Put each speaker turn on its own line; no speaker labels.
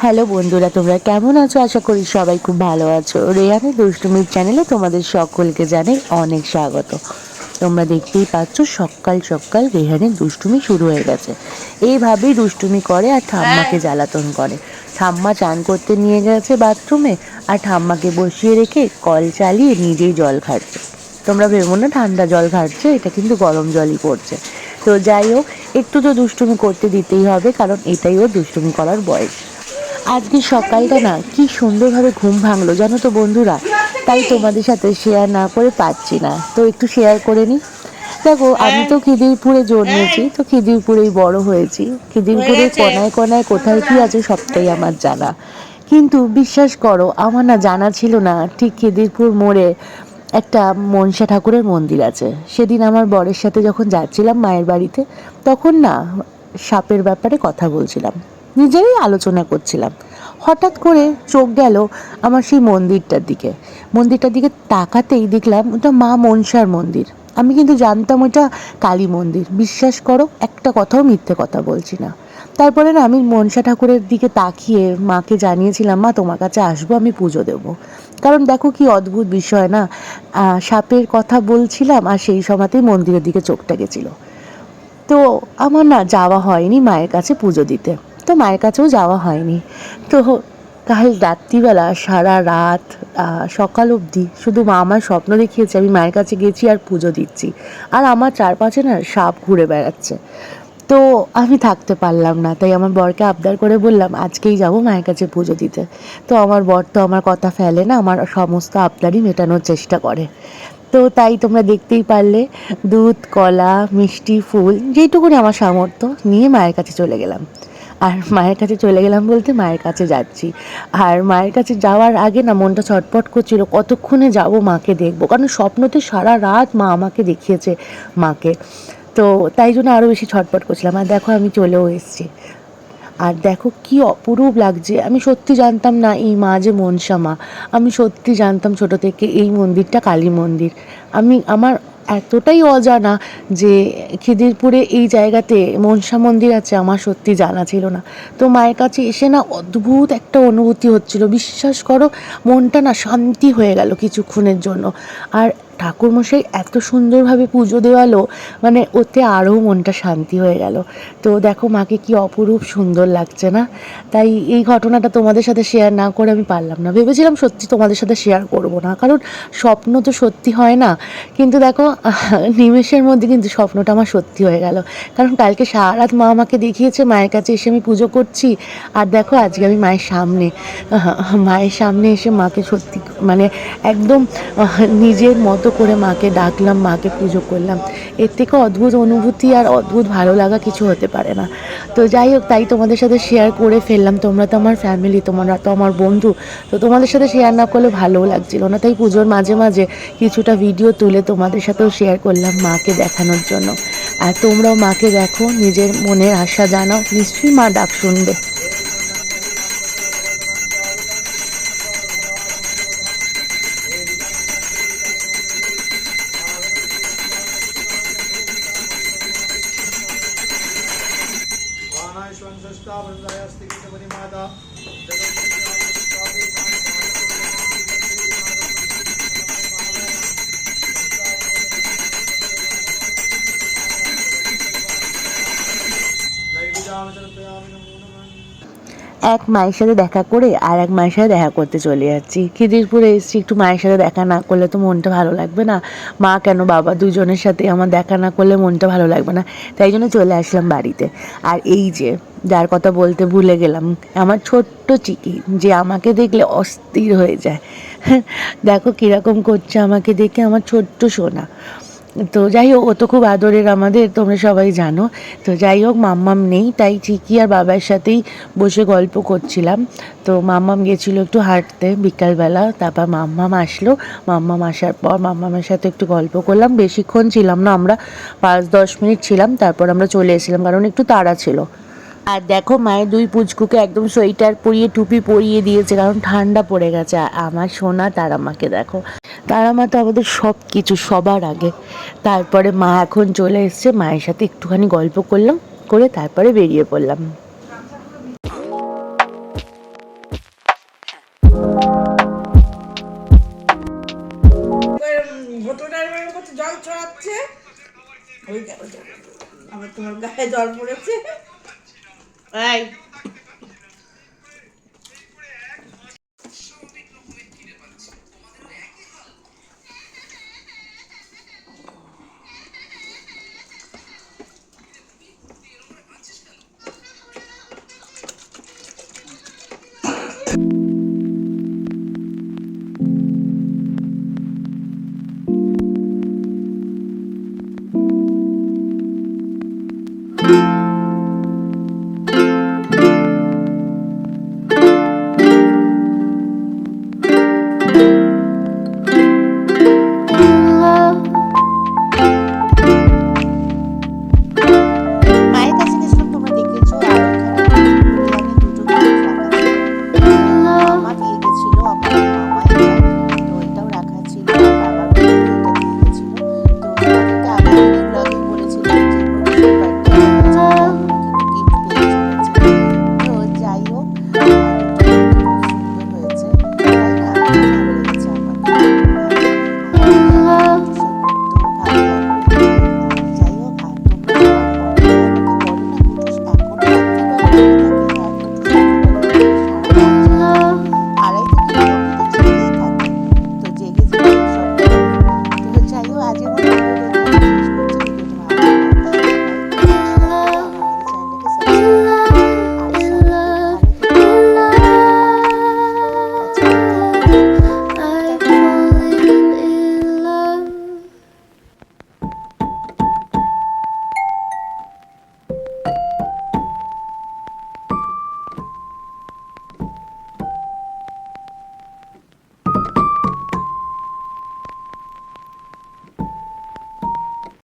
Hello বন্ধুরা, তোমরা কেমন আছো? আশা করি সবাই খুব ভালো আছো। রেহানের দুষ্টুমির চ্যানেলে তোমাদের সকলকে জানাই অনেক স্বাগত। তোমরা দেখতেই পাচ্ছ সকাল সকাল রেহানের দুষ্টুমি শুরু হয়ে গেছে। এইভাবেই দুষ্টুমি করে আর ঠাম্মাকে জ্বালাতন করে। ঠাম্মা চান করতে নিয়ে গেছে বাথরুমে, আর ঠাম্মাকে বসিয়ে রেখে কল চালিয়ে নিজেই জল ঘাটছে। তোমরা ভেবো না ঠান্ডা জল ঘাটছে, এটা কিন্তু গরম জলই পড়ছে। তো যাই হোক, একটু তো দুষ্টুমি করতে দিতেই হবে, কারণ এটাই ওর দুষ্টুমি করার বয়স। আজকে সকালটা না কি সুন্দরভাবে ঘুম ভাঙলো জানো তো বন্ধুরা, তাই তোমাদের সাথে শেয়ার না করে পাচ্ছি না, তো একটু শেয়ার করে নিই। দেখো, আমি তো খিদিরপুরে জন্মেছি, তো খিদিরপুরেই বড় হয়েছি। খিদিরপুরের কোনায় কোনায় কোথায় কি আছে সবটাই আমার জানা। কিন্তু বিশ্বাস করো, আমার না জানা ছিল না ঠিক খিদিরপুর মোড়ে একটা মনসা ঠাকুরের মন্দির আছে। সেদিন আমার বরের সাথে যখন যাচ্ছিলাম মায়ের বাড়িতে, তখন না সাপের ব্যাপারে কথা বলছিলাম, নিজেরই আলোচনা করছিলাম। হঠাৎ করে চোখ গেল আমার সেই মন্দিরটার দিকে তাকাতেই দেখলাম ওটা মা মনসার মন্দির। আমি কিন্তু জানতাম ওটা কালী মন্দির। বিশ্বাস করো, একটা কথাও মিথ্যে কথা বলছি না। তারপরে না আমি মনসা ঠাকুরের দিকে তাকিয়ে মাকে জানিয়েছিলাম, মা তোমার কাছে আসবো, আমি পুজো দেবো। কারণ দেখো কি অদ্ভুত বিষয় না, সাপের কথা বলছিলাম আর সেই সময়তেই মন্দিরের দিকে চোখটা গেছিলো। তো আমার না যাওয়া হয়নি মায়ের কাছে পুজো দিতে, তো মায়ের কাছেও যাওয়া হয়নি। তো কাল রাত্রিবেলা সারা রাত সকাল অবধি শুধু মা আমার স্বপ্ন দেখিয়েছে আমি মায়ের কাছে গেছি আর পুজো দিচ্ছি, আর আমার চারপাশে না সাপ ঘুরে বেড়াচ্ছে। তো আমি থাকতে পারলাম না, তাই আমার বরকে আবদার করে বললাম আজকেই যাব মায়ের কাছে পুজো দিতে। তো আমার বর তো আমার কথা ফেলে না, আমার সমস্ত আবদারই মেটানোর চেষ্টা করে। তো তাই তোমরা দেখতেই পারলে, দুধ, কলা, মিষ্টি, ফুল যেইটুকুনি আমার সামর্থ্য নিয়ে মায়ের কাছে চলে গেলাম। আর মায়ের কাছে চলে গেলাম বলতে মায়ের কাছে যাচ্ছি। আর মায়ের কাছে যাওয়ার আগে না মনটা ছটফট করছিল, কতক্ষণে যাব মাকে দেখবো, কারণ স্বপ্নতে সারা রাত মা আমাকে দেখিয়েছে মাকে। তো তাই জন্য আরও বেশি ছটফট করছিলাম। আর দেখো আমি চলেও এসেছি। আর দেখো কি অপরূপ লাগছে। আমি সত্যি জানতাম না এই মা যে মনসা মা। আমি সত্যি জানতাম ছোট থেকে এই মন্দিরটা কালী মন্দির। আমার এতটাই অজানা যে খিদিরপুরে এই জায়গাতে মনসা মন্দির আছে, আমার সত্যি জানা ছিল না। তো মায়ের কাছে এসে না অদ্ভুত একটা অনুভূতি হচ্ছিল। বিশ্বাস করো, মনটা না শান্তি হয়ে গেল কিছুক্ষণের জন্য। আর ঠাকুরমশাই এত সুন্দরভাবে পুজো দেওয়ালো, মানে ওতে আরও মনটা শান্তি হয়ে গেল। তো দেখো মাকে কি অপরূপ সুন্দর লাগছে না। তাই এই ঘটনাটা তোমাদের সাথে শেয়ার না করে আমি পারলাম না। ভেবেছিলাম সত্যি তোমাদের সাথে শেয়ার করব না, কারণ স্বপ্ন তো সত্যি হয় না। কিন্তু দেখো নিমেষের মধ্যে কিন্তু স্বপ্নটা আমার সত্যি হয়ে গেল। কারণ কালকে সারা রাত মা আমাকে দেখিয়েছে, মায়ের কাছে এসে আমি পুজো করছি। আর দেখো আজকে আমি মায়ের সামনে এসে মাকে সত্যি মানে একদম নিজের মতো করে মাকে ডাকলাম, মাকে পুজো করলাম। এর থেকে অদ্ভুত অনুভূতি আর অদ্ভুত ভালো লাগা কিছু হতে পারে না। তো যাই হোক, তাই তোমাদের সাথে শেয়ার করে ফেললাম। তোমরা তো আমার ফ্যামিলি, তোমরা তো আমার বন্ধু, তো তোমাদের সাথে শেয়ার না করলে ভালোও লাগছিল না। তাই পুজোর মাঝে মাঝে কিছুটা ভিডিও তুলে তোমাদের সাথেও শেয়ার করলাম মাকে দেখানোর জন্য। আর তোমরাও মাকে দেখো, নিজের মনের আশা জানাও, নিশ্চয়ই মা ডাক শুনবে। এক মায়ের সাথে দেখা করে আর এক মায়ের সাথে দেখা করতে চলে যাচ্ছি। খিদিরপুরে এসেছি, একটু মায়ের সাথে দেখা না করলে তো মনটা ভালো লাগবে না। মা কেন, বাবা দুজনের সাথে আমার দেখা না করলে মনটা ভালো লাগবে না। তাই জন্য চলে আসলাম বাড়িতে। আর এই যে যার কথা বলতে ভুলে গেলাম, আমার ছোট্ট চিকি, যে আমাকে দেখলে অস্থির হয়ে যায়। দেখো কীরকম করছে আমাকে দেখে, আমার ছোট্ট সোনা। তো যাই হোক, ও তো খুব আদরের আমাদের, তোমরা সবাই জানো। তো যাই হোক, মাম্মাম নেই, তাই চিকি আর বাবার সাথেই বসে গল্প করছিলাম। তো মাম্মাম গেছিলো একটু হাঁটতে বিকালবেলা, তারপর মাম্মাম আসলো। মাম্মাম আসার পর মাম্মামের সাথে একটু গল্প করলাম। বেশিক্ষণ ছিলাম না, আমরা 5-10 মিনিট ছিলাম, তারপর আমরা চলে এসেছিলাম, কারণ একটু তাড়া ছিল। আর দেখো মায়ের দুই পুচকুকে একদম সোয়েটার পরিয়ে টুপি পরিয়ে দিয়েছে, কারণ ঠান্ডা পড়ে গেছে। আমার সোনা তারা মাকে দেখো, তারা মা তো আমাদের সব কিছু, সবার আগে। তারপরে মা এখন চলে এসছে, মায়ের সাথে একটুখানি গল্প করলাম, করে তারপরে বেরিয়ে পড়লাম।
ওই দেখো, আমার তোমার গায়ে জল পড়েছে। এই